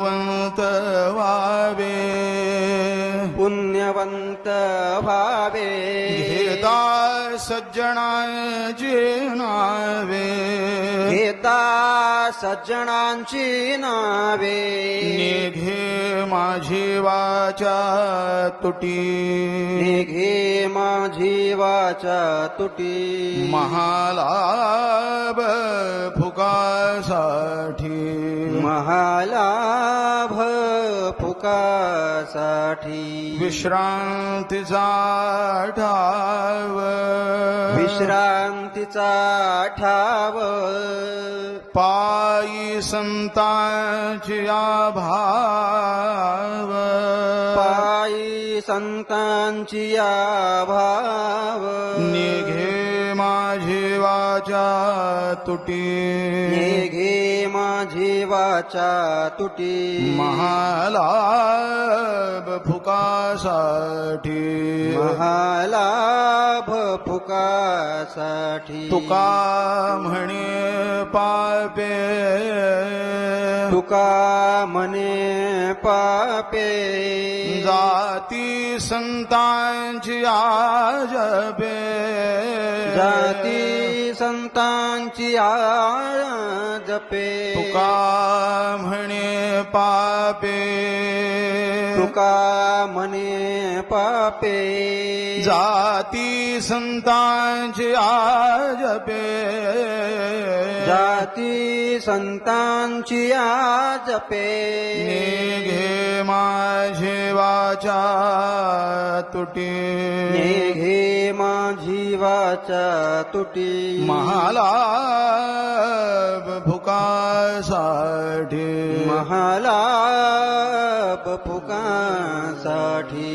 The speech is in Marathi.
पुण्यवंत व्हावे पुण्यवंत व्हावे घेता सज्जनांची नावे घेता सज्जनांची नावे निघे माझी वाचा तुटी निघे माझी वाचा तुटी महालाभ फुकासाठी महालाभ फुकासाठी विश्रांतीचा ठाव विश्रांतीचा ठाव पायी संतांची भाव पायी संतांची भाव निघे माझी वाचा तुटी निघे माझी वाचा तुटी महालाभ फुकासाठी महालाभ फुकासाठी तुका म्हणे पापे तुका म्हणे पापे जाती संतांची आजबे जाती संतांची जपे तुका म्हणे पापे तुका म्हणे पापे जाती संतांची आजबे जाती संतांची जपे निघे माझी वाचा तुटी निघे माझी वाचा तुटी महालाभ फुकासाठी महालाभ फुकासाठी